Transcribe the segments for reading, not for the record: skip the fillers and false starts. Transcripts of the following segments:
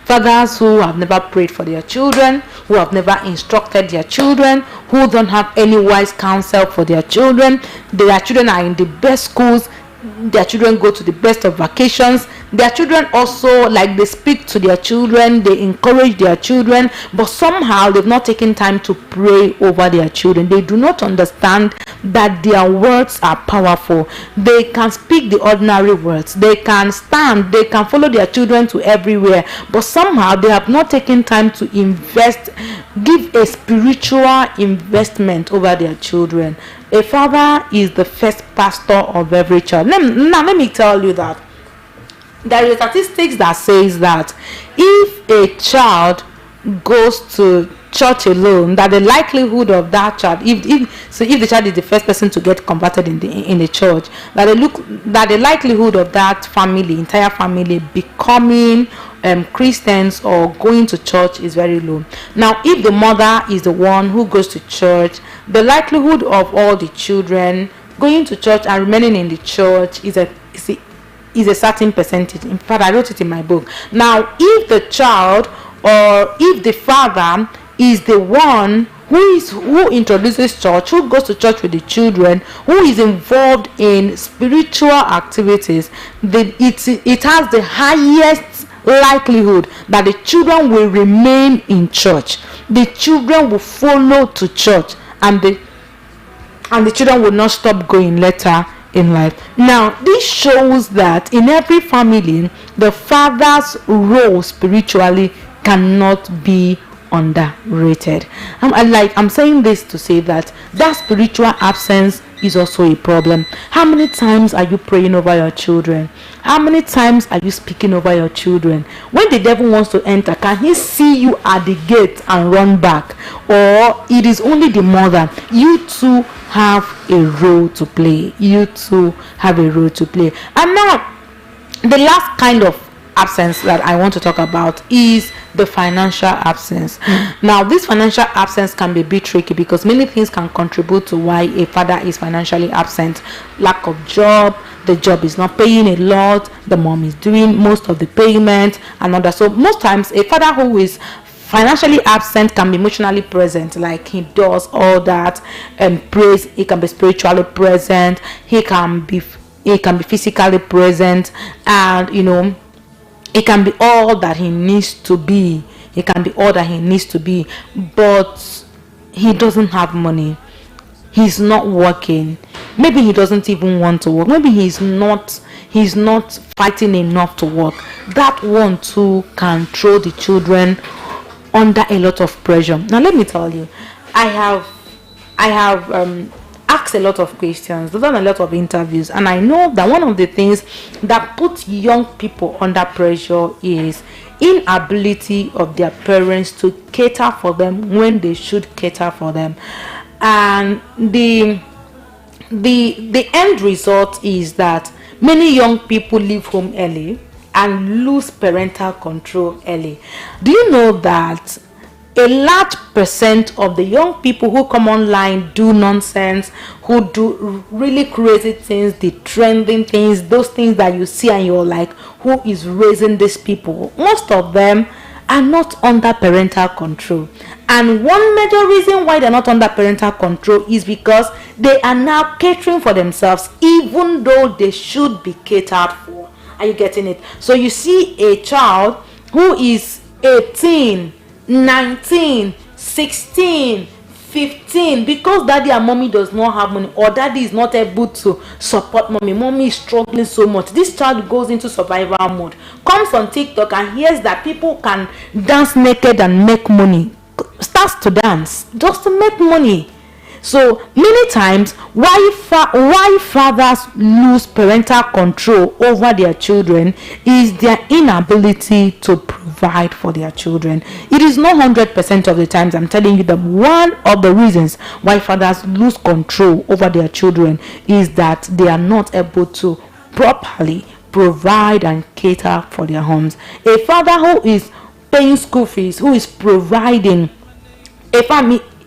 Fathers who have never prayed for their children, who have never instructed their children, who don't have any wise counsel for their children. Their children are in the best schools, their children go to the best of vacations, their children also, like, they speak to their children, they encourage their children, but somehow they've not taken time to pray over their children. They do not understand that their words are powerful. They can speak the ordinary words, they can stand, they can follow their children to everywhere, but somehow they have not taken time to give a spiritual investment over their children. A father is the first pastor of every child. Let me tell you that there is statistics that says that if a child goes to church alone, that the likelihood of that child, if the child is the first person to get converted in the church, that the likelihood of that entire family becoming Christians or going to church is very low. Now, if the mother is the one who goes to church, the likelihood of all the children going to church and remaining in the church is a certain percentage. In fact, I wrote it in my book. Now, if the child or if the father is the one who introduces church, who goes to church with the children, who is involved in spiritual activities, it has the highest likelihood that the children will remain in church. The children will follow to church, and the children will not stop going later in life. Now, this shows that in every family, the father's role spiritually cannot be underrated. I'm saying this to say that spiritual absence is also a problem. How many times are you praying over your children? How many times are you speaking over your children? When the devil wants to enter, can he see you at the gate and run back? Or it is only the mother? You too have a role to play. You too have a role to play. And now, the last kind of absence that I want to talk about is the financial absence. Now, this financial absence can be a bit tricky because many things can contribute to why a father is financially absent. Lack of job, the job is not paying a lot, the mom is doing most of the payment and all that. So most times a father who is financially absent can be emotionally present, like he does all that and prays. He can be spiritually present, he can be physically present, and it can be all that he needs to be. It can be all that he needs to be, but he doesn't have money. He's not working. Maybe he doesn't even want to work. Maybe he's not fighting enough to work. That one too can throw the children under a lot of pressure. Now, let me tell you, I have asked a lot of questions, done a lot of interviews, and I know that one of the things that puts young people under pressure is inability of their parents to cater for them when they should cater for them. And the end result is that many young people leave home early and lose parental control early. Do you know that a large percent of the young people who come online do nonsense, who do really crazy things, the trending things, those things that you see and you're like, who is raising these people? Most of them are not under parental control. And one major reason why they're not under parental control is because they are now catering for themselves, even though they should be catered for. Are you getting it? So you see a child who is 18, 19, 16, 15, because daddy and mommy does not have money, or daddy is not able to support mommy is struggling so much. This child goes into survival mode, comes on TikTok and hears that people can dance naked and make money, starts to dance just to make money. So many times why fathers lose parental control over their children is their inability to provide for their children. It is not 100% of the times. I'm telling you that one of the reasons why fathers lose control over their children is that they are not able to properly provide and cater for their homes. A father who is paying school fees, who is providing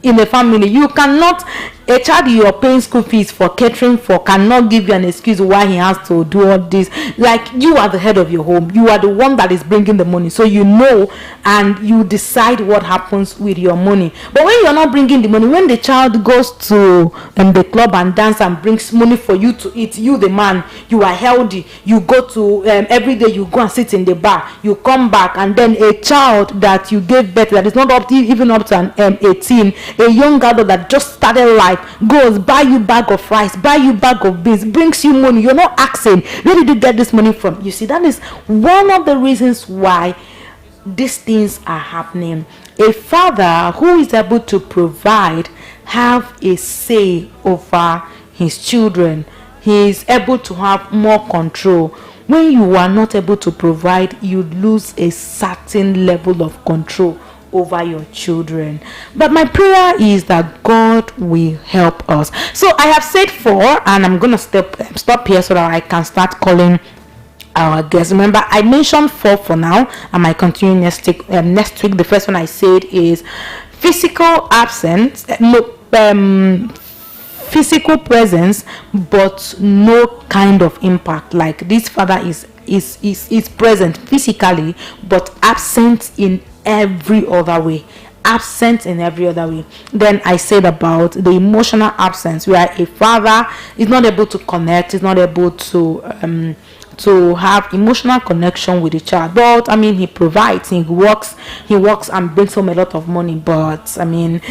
in a family, you cannot A child you're paying school fees for, catering for, cannot give you an excuse why he has to do all this. Like, you are the head of your home, you are the one that is bringing the money, so you know, and you decide what happens with your money. But when you're not bringing the money, when the child goes to the club and dance and brings money for you to eat, you the man, you are healthy, you go to every day, you go and sit in the bar, you come back, and then a child that you gave birth, that is not even up to an 18, a young girl that just started life, goes buy you bag of rice, buy you bag of beans, brings you money. You're not asking, where did you get this money from? You see, that is one of the reasons why these things are happening. A father who is able to provide have a say over his children. He is able to have more control. When you are not able to provide, you lose a certain level of control over your children. But my prayer is that God will help us. So I have said 4, and I'm gonna stop here so that I can start calling our guests. Remember, I mentioned 4 for now. I might continue next week. The first one I said is physical absence, physical presence, but no kind of impact. Like, this father is present physically, but absent in every other way. Then I said about the emotional absence, where a father is not able to connect, is not able to have emotional connection with the child. But I mean, he provides, he works and brings home a lot of money, but I mean,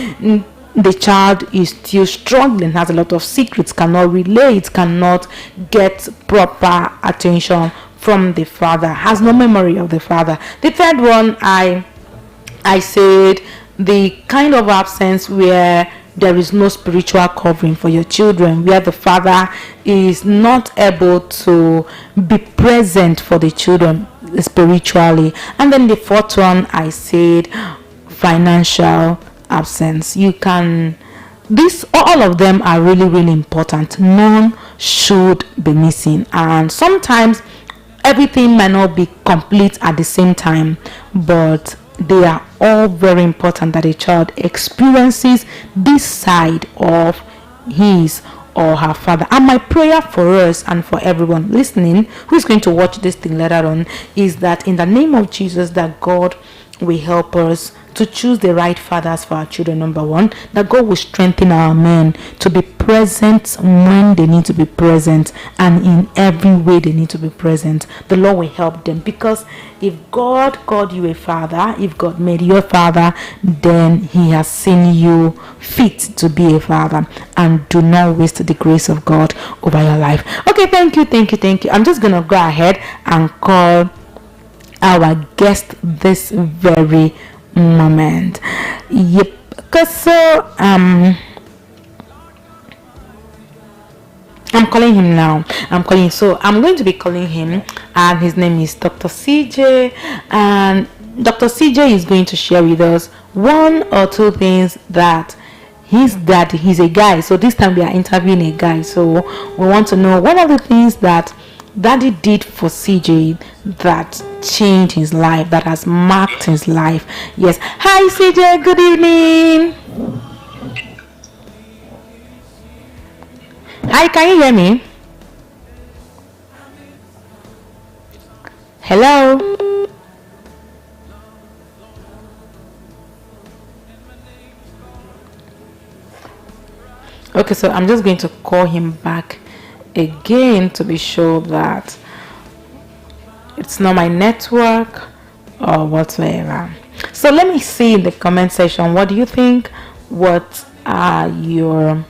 the child is still struggling, has a lot of secrets, cannot relate, cannot get proper attention from the father, has no memory of the father. The third one, I said the kind of absence where there is no spiritual covering for your children, where the father is not able to be present for the children spiritually. And then the fourth one, I said financial absence. All of them are really, really important. None should be missing. And sometimes everything might not be complete at the same time, but they are all very important, that a child experiences this side of his or her father. And my prayer for us and for everyone listening who is going to watch this thing later on is that in the name of Jesus, that God will help us to choose the right fathers for our children. Number one, that God will strengthen our men to be present when they need to be present, and in every way they need to be present. The Lord will help them, because if God called you a father, if God made you a father, then he has seen you fit to be a father. And do not waste the grace of God over your life. Okay, thank you. I'm just gonna go ahead and call our guest this very moment. Yep. So I'm calling him now. I'm going to be calling him, and his name is Dr. CJ, and Dr. CJ is going to share with us 1 or 2 things that his dad, he's a guy, so this time we are interviewing a guy, so we want to know what are the things that Daddy did for CJ that changed his life, that has marked his life. Yes. Hi CJ, good evening. Hi, can you hear me? Hello. Okay, so I'm just going to call him back again to be sure that it's not my network or whatsoever. So let me see in the comment section, what do you think? What are your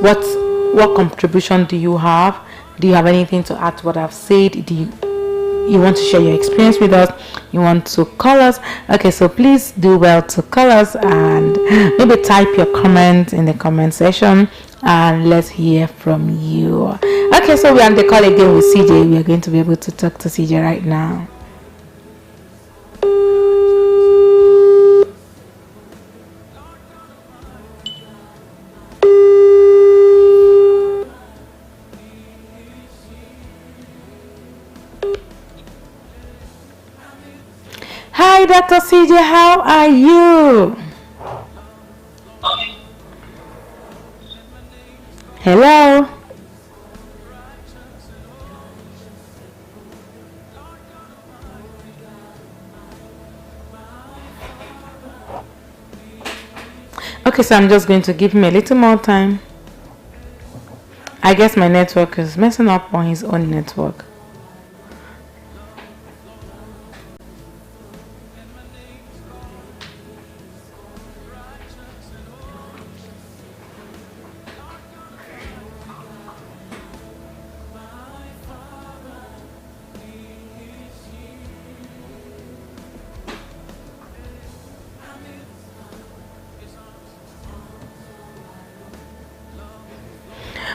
what contribution do you have? Do you have anything to add to what I've said? Do you want to share your experience with us? You want to call us? Okay, so please do well to call us, and maybe type your comment in the comment section, and let's hear from you. Okay, so we're on the call again with CJ. We are going to be able to talk to CJ right now. Dr. CJ, how are you? Hello. Okay, so I'm just going to give him a little more time. I guess my network is messing up on his own network.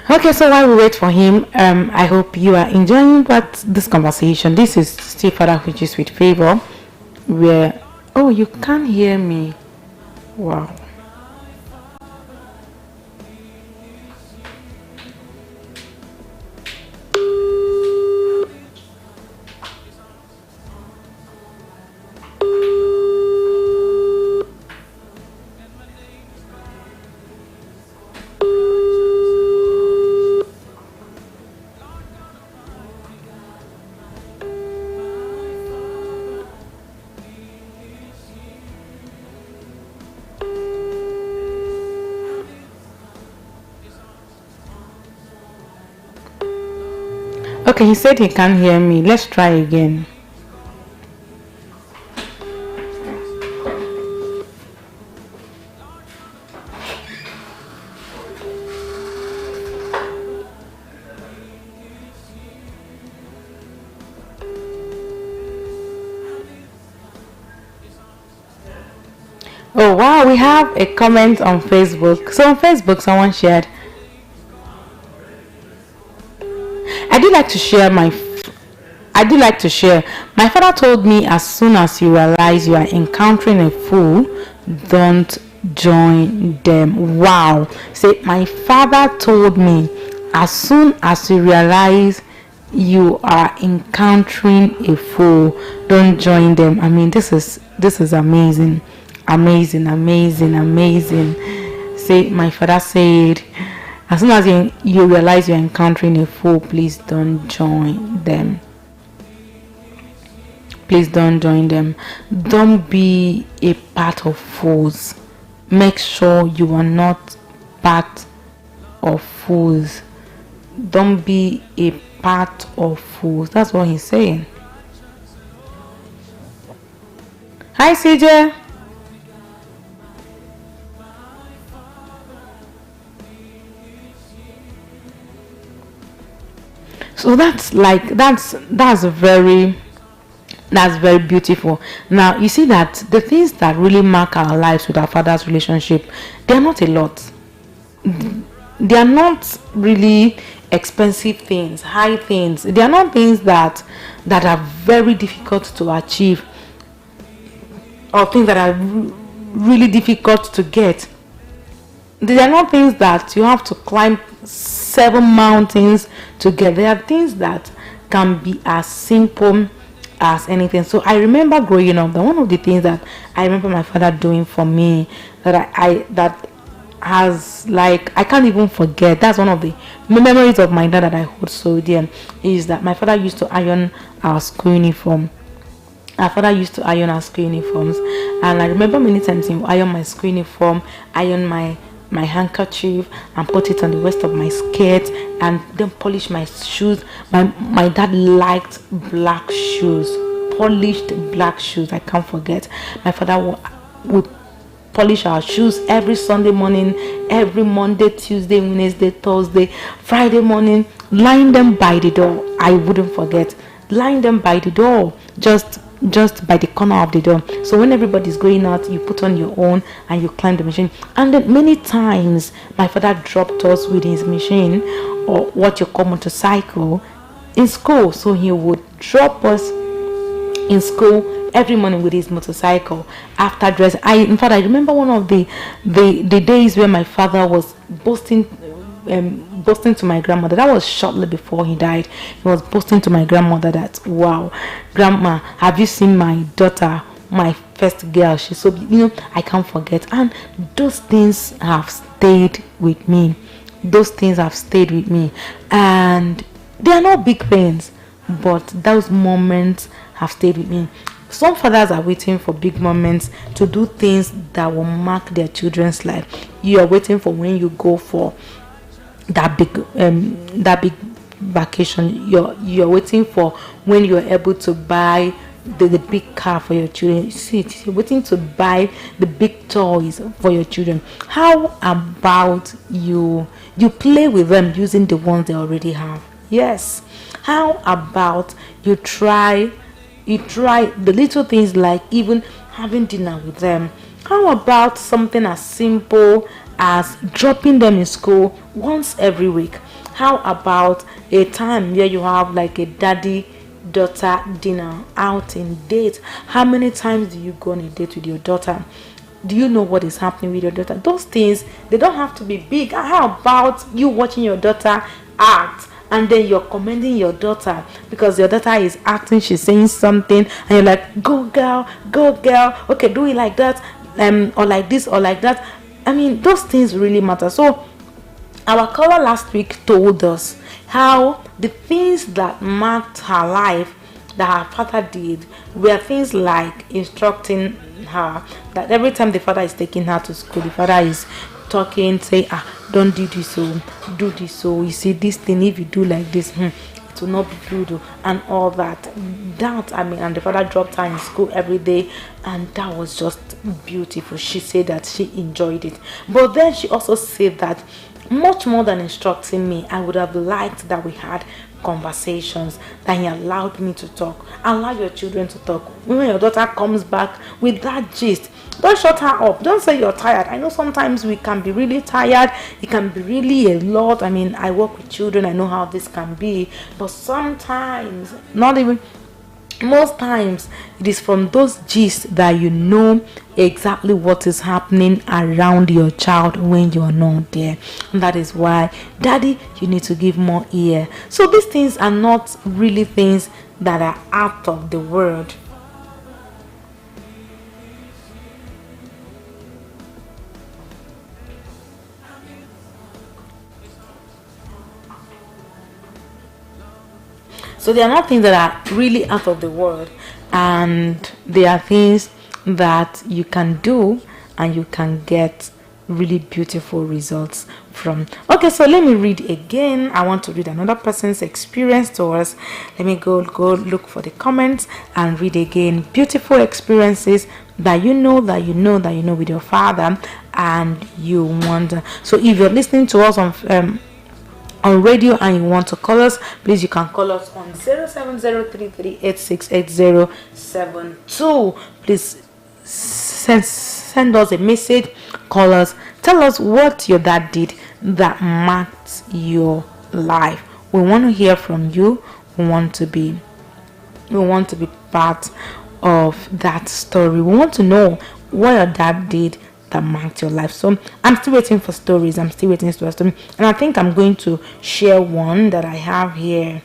Okay, so while we wait for him, I hope you are enjoying this conversation. This is still Father Which is with Favor, where you can't hear me. Wow. Okay, he said he can't hear me. Let's try again. Oh wow, we have a comment on Facebook. So on Facebook, someone shared. I do like to share. My father told me, as soon as you realize you are encountering a fool, don't join them. Wow. Say, my father told me, as soon as you realize you are encountering a fool, don't join them. I mean, this is amazing. Amazing. Say, my father said, as soon as you realize you're encountering a fool, please don't join them. Please don't join them. Don't be a part of fools. Make sure you are not part of fools. Don't be a part of fools. That's what he's saying. Hi, CJ. So that's very beautiful. Now you see that the things that really mark our lives with our father's relationship, they're not a lot. They are not really expensive things, high things. They are not things that are very difficult to achieve, or things that are really difficult to get. They are not things that you have to climb 7 mountains to get. There are things that can be as simple as anything. So I remember growing up, that one of the things that I remember my father doing for me, that that has, like, I can't even forget. That's one of the memories of my dad that I hold so dear, is that my father used to iron our school uniform. Our father used to iron our school uniforms, and I remember many times he would iron my school uniform, iron my handkerchief, and put it on the waist of my skirt, and then polish my shoes. My dad liked black shoes, polished black shoes. I can't forget. My father would polish our shoes every Sunday morning, every Monday, Tuesday, Wednesday, Thursday, Friday morning. Line them by the door. I wouldn't forget. Line them by the door, just by the corner of the door. So when everybody's going out, you put on your own and you climb the machine. And then many times my father dropped us with his machine, or what you call motorcycle, in school. So he would drop us in school every morning with his motorcycle after dress. In fact, I remember one of the days where my father was boasting to my grandmother. That was shortly before he died. He was boasting to my grandmother that, wow, grandma, have you seen my daughter my first girl. She's so, I can't forget. And those things have stayed with me. Those things have stayed with me. And they are not big things, but those moments have stayed with me. Some fathers are waiting for big moments to do things that will mark their children's life. You are waiting for when you go for that big vacation. You're waiting for when you're able to buy the big car for your children. You see, you're waiting to buy the big toys for your children. How about you play with them using the ones they already have? Yes. How about you try the little things, like even having dinner with them? How about something as simple as dropping them in school once every week? How about a time where you have like a daddy-daughter dinner, outing, date? How many times do you go on a date with your daughter? Do you know what is happening with your daughter? Those things, they don't have to be big. How about you watching your daughter act, and then you're commending your daughter because your daughter is acting, she's saying something, and you're like, go girl, okay, do it like that, or like this or like that. I mean, those things really matter. So our caller last week told us how the things that marked her life that her father did were things like instructing her, that every time the father is taking her to school, the father is talking, say, don't do this, so do this, so you see this thing, if you do like this, it will not be good, and all that. And the father dropped her in school every day, and that was just beautiful. She said that she enjoyed it. But then she also said that much more than instructing me, I would have liked that we had conversations, that he allowed me to talk. Allow your children to talk. When your daughter comes back with that gist, don't shut her up. Don't say you're tired. I know sometimes we can be really tired. It can be really a lot. I mean, I work with children. I know how this can be. But sometimes, most times, it is from those gists that you know exactly what is happening around your child when you're not there. And that is why, daddy, you need to give more ear. So these things are not really things that are out of the world. So they are not things that are really out of the world, and they are things that you can do and you can get really beautiful results from. Okay, so let me read again. I want to read another person's experience to us. Let me go look for the comments and read again. Beautiful experiences that you know with your father, and you wonder. So if you're listening to us on radio and you want to call us, please, you can call us on 0703386872. Please send us a message, call us, tell us what your dad did that marked your life. We want to hear from you. We want to be part of that story. We want to know what your dad did that marked your life. So I'm still waiting for stories. And I think I'm going to share one that I have here.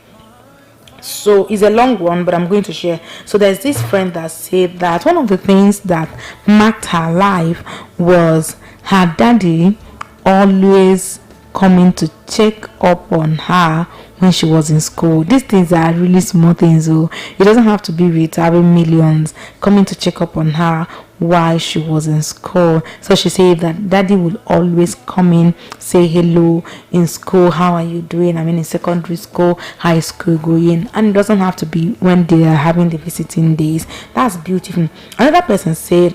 So it's a long one, but I'm going to share. So there's this friend that said that one of the things that marked her life was her daddy always coming to check up on her when she was in school. These things are really small things, so it doesn't have to be with having millions. Coming to check up on her while she was in school. So she said that daddy will always come in, say hello in school, how are you doing? I mean, in secondary school, high school going, and it doesn't have to be when they are having the visiting days. That's beautiful. Another person said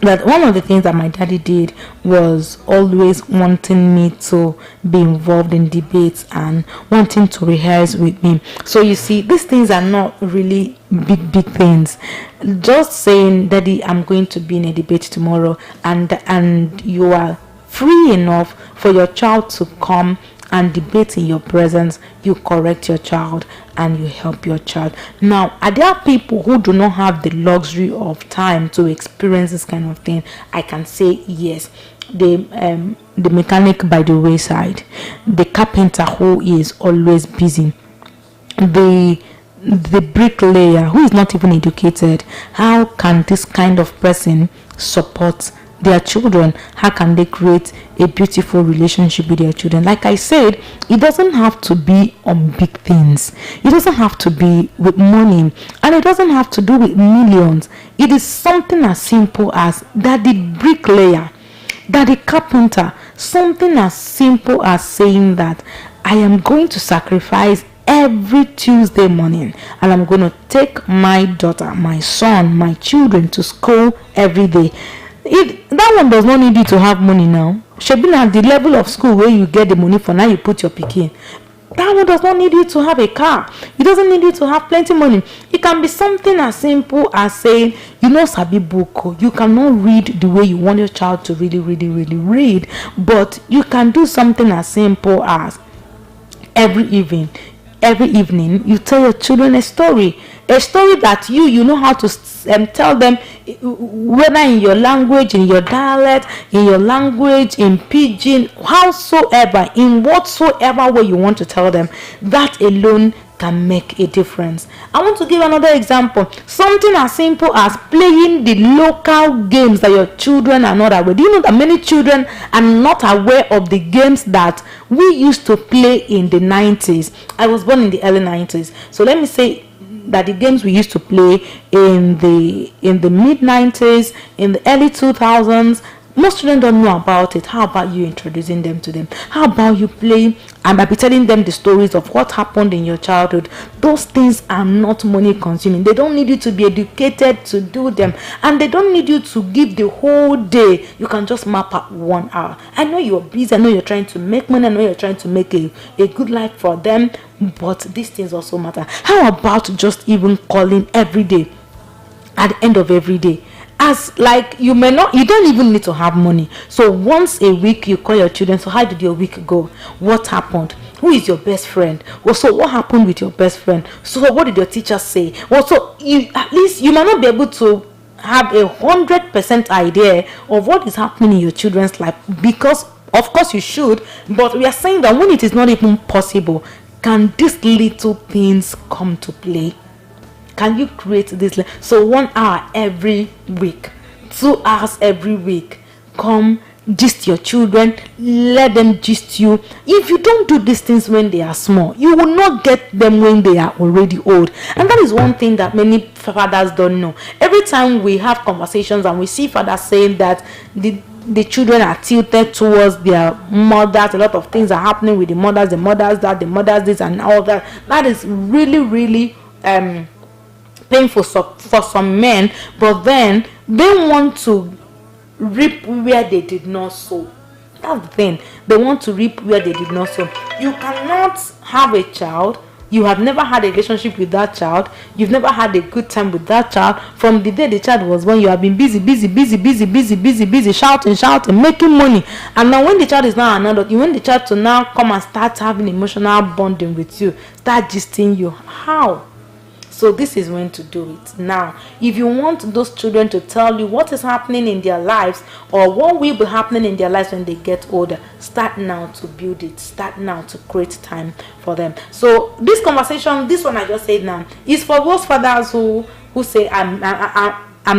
that one of the things that my daddy did was always wanting me to be involved in debates and wanting to rehearse with me. So you see, these things are not really big things. Just saying, daddy, I'm going to be in a debate tomorrow, and you are free enough for your child to come and debate in your presence, you correct your child and you help your child. Now, are there people who do not have the luxury of time to experience this kind of thing? I can say yes. The mechanic by the wayside, the carpenter who is always busy, the the bricklayer who is not even educated, how can this kind of person support their children? How can they create a beautiful relationship with their children? Like I said, it doesn't have to be on big things. It doesn't have to be with money, and it doesn't have to do with millions. It is something as simple as that the bricklayer, that the carpenter, something as simple as saying that I am going to sacrifice every Tuesday morning and I'm going to take my daughter, my son, my children to school every day. That one does not need you to have money now. Should be at the level of school where you get the money for, now you put your pikin. That one does not need you to have a car. It doesn't need you to have plenty money. It can be something as simple as saying, sabi book, you cannot read the way you want your child to really read, but you can do something as simple as every evening you tell your children a story that you know how to tell them, whether in your language, in your dialect, in your language, in pidgin, howsoever, in whatsoever way you want to tell them. That alone can make a difference. I want to give another example. Something as simple as playing the local games that your children are not aware. Do you know that many children are not aware of the games that we used to play in the 90s? I was born in the early 90s. So let me say that the games we used to play in the mid 90s, in the early 2000s, most children don't know about it. How about you introducing them to them? How about you playing and by telling them the stories of what happened in your childhood? Those things are not money consuming. They don't need you to be educated to do them, and they don't need you to give the whole day. You can just map out 1 hour. I know you're busy. I know you're trying to make money. I know you're trying to make a good life for them, but these things also matter. How about just even calling every day, at the end of every day? As like you don't even need to have money. So once a week you call your children. So how did your week go? What happened? Who is your best friend? Well, so what happened with your best friend? So what did your teacher say? Well, so at least you might not be able to have 100% idea of what is happening in your children's life, because of course you should, but we are saying that when it is not even possible, can these little things come to play? Can you create this? So 1 hour every week, 2 hours every week. Come gist your children, let them gist you. If you don't do these things when they are small, you will not get them when they are already old. And that is one thing that many fathers don't know. Every time we have conversations and we see fathers saying that the children are tilted towards their mothers, a lot of things are happening with the mothers that, the mothers this and all that. That is really painful for some men, but then they want to reap where they did not sow. That's the thing. They want to reap where they did not sow. You cannot have a child. You have never had a relationship with that child. You've never had a good time with that child. From the day the child was born, you have been busy, shouting, making money. And now when the child is now an adult, you want the child to now come and start having emotional bonding with you, start gisting you. How? So this is when to do it. Now, if you want those children to tell you what is happening in their lives or what will be happening in their lives when they get older, start now to build it. Start now to create time for them. So this conversation, this one I just said now, is for those fathers who say, I'm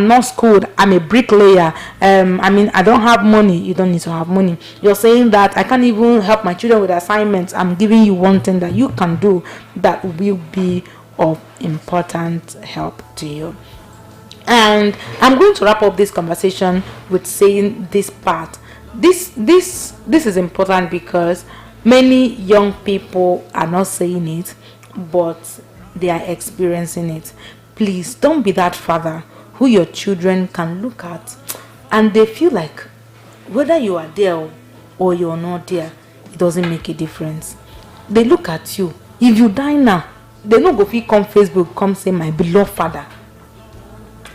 not schooled, I'm a bricklayer, I don't have money. You don't need to have money. You're saying that I can't even help my children with assignments. I'm giving you one thing that you can do that will be of important help to you. And I'm going to wrap up this conversation with saying this part. This is important because many young people are not saying it, but they are experiencing it. Please don't be that father who your children can look at and they feel like whether you are there or you're not there, it doesn't make a difference. They look at you. If you die now, they no go fit come Facebook, come say my beloved father.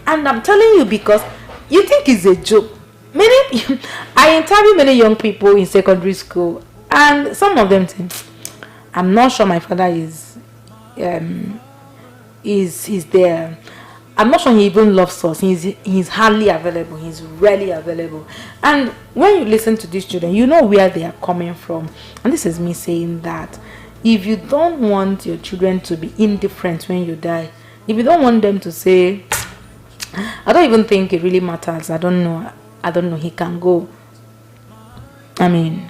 And I'm telling you because you think it's a joke. I interview many young people in secondary school, and some of them think, I'm not sure my father is there. I'm not sure he even loves us. He's hardly available. He's rarely available. And when you listen to these children, you know where they are coming from. And this is me saying that if you don't want your children to be indifferent when you die, if you don't want them to say, I don't even think it really matters, I don't know, he can go. I mean,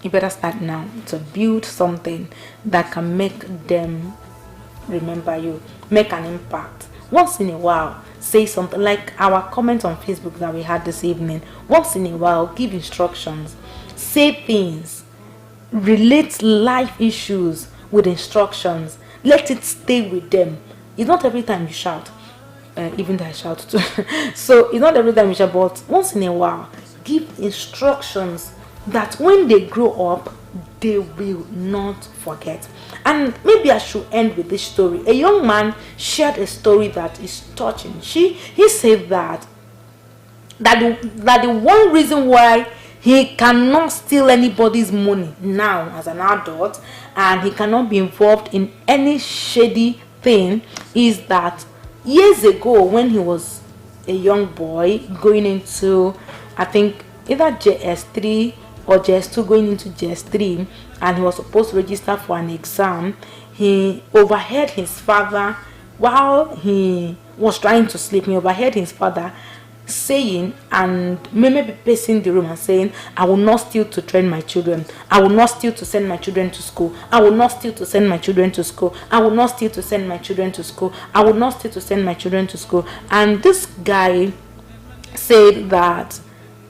you better start now to build something that can make them remember you, make an impact. Once in a while, say something like our comment on Facebook that we had this evening. Once in a while, give instructions, say things, relate life issues with instructions. Let it stay with them. It's not every time you shout, even though I shout too. So it's not every time you shout, but once in a while, give instructions that when they grow up, they will not forget. And maybe I should end with this story. A young man shared a story that is touching. He said that the one reason why he cannot steal anybody's money now as an adult, and he cannot be involved in any shady thing, is that years ago when he was a young boy going into, I think, either JS3 or JS2, going into JS3, and he was supposed to register for an exam, he overheard his father while he was trying to sleep. He overheard his father saying, and maybe pacing the room and saying, I will not steal to train my children, I will not steal to send my children to school, I will not steal to send my children to school, I will not steal to send my children to school, I will not steal to send my children to school. And this guy said that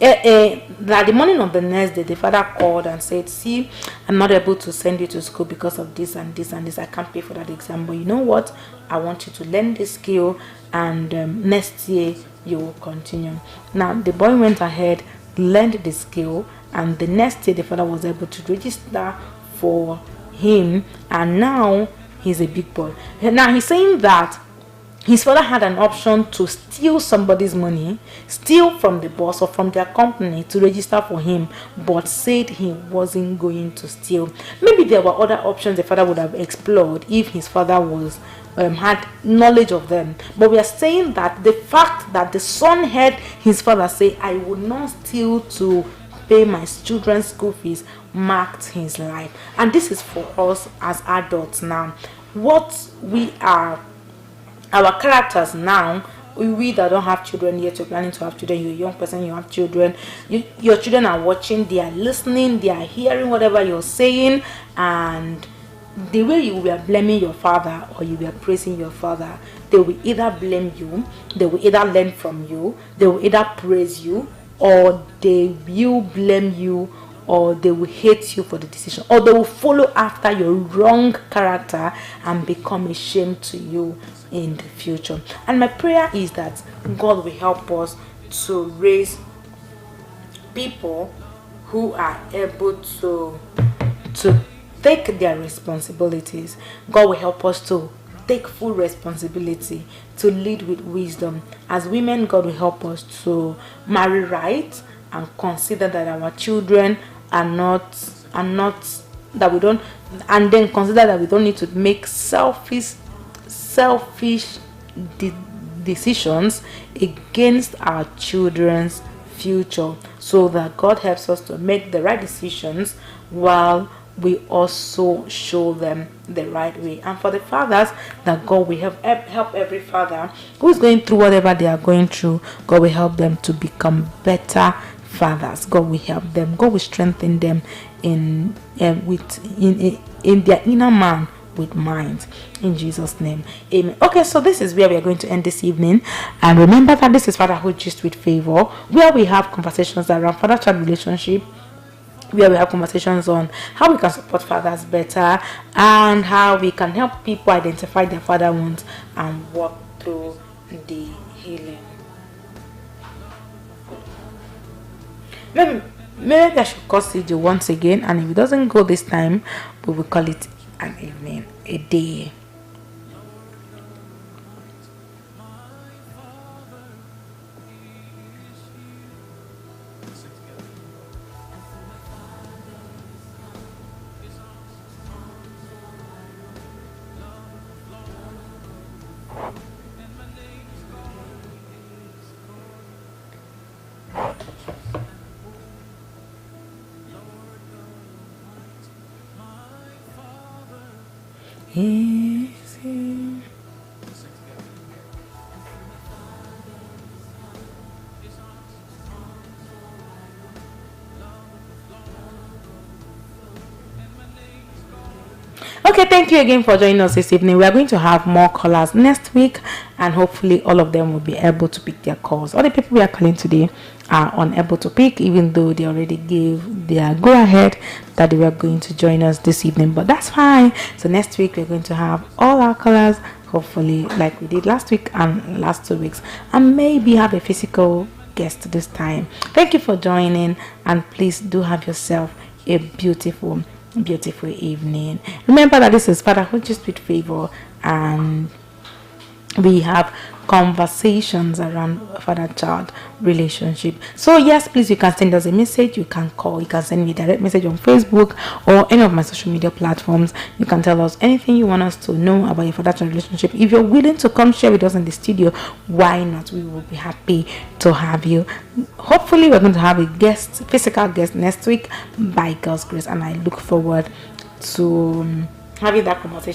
that the morning of the next day, the father called and said, see, I'm not able to send you to school because of this and this and this, I can't pay for that exam, but you know what, I want you to learn this skill, and next year you will continue. Now the boy went ahead, learned the skill, and the next year the father was able to register for him, and now he's a big boy. Now he's saying that his father had an option to steal somebody's money, steal from the boss or from their company to register for him, but said he wasn't going to steal. Maybe there were other options the father would have explored if his father was had knowledge of them. But we are saying that the fact that the son heard his father say, I would not steal to pay my children's school fees, marked his life. And this is for us as adults now. What we are, our characters now, we that don't have children yet, you're planning to have children, you're a young person, you have children, your children are watching, they are listening, they are hearing whatever you're saying, and the way you were blaming your father or you were praising your father, they will either blame you, they will either learn from you, they will either praise you, or they will blame you, or they will hate you for the decision, or they will follow after your wrong character and become a shame to you in the future. And my prayer is that God will help us to raise people who are able to take their responsibilities. God will help us to take full responsibility, to lead with wisdom. As women, God will help us to marry right and consider that our children are not that we don't, and then consider that we don't need to make selfish decisions against our children's future, so that God helps us to make the right decisions while we also show them the right way. And for the fathers, that God will help every father who is going through whatever they are going through. God will help them to become better fathers. God will help them. God will strengthen them in their inner man with mind, in Jesus' name, amen. Okay, so this is where we are going to end this evening, and remember that this is Fatherhood Gist with Favor, where we have conversations around father-child relationship, where we have conversations on how we can support fathers better and how we can help people identify their father wounds and work through the healing. Maybe I should call CJ once again, and if it doesn't go this time, we will call it an evening, a day. easy. Okay, thank you again for joining us this evening. We are going to have more callers next week, and hopefully all of them will be able to pick their calls. All the people we are calling today are unable to pick, even though they already gave their go ahead that they were going to join us this evening, but that's fine. So next week we're going to have all our callers, hopefully like we did last week and last 2 weeks, and maybe have a physical guest this time. Thank you for joining, and please do have yourself a beautiful evening. Remember that this is Fatherhood Just with Favor, and we have conversations around father-child relationship. So yes, please, you can send us a message, you can call, you can send me a direct message on Facebook or any of my social media platforms. You can tell us anything you want us to know about your father-child relationship. If you're willing to come share with us in the studio, why not? We will be happy to have you. Hopefully we're going to have a physical guest next week by God's grace, and I look forward to having that conversation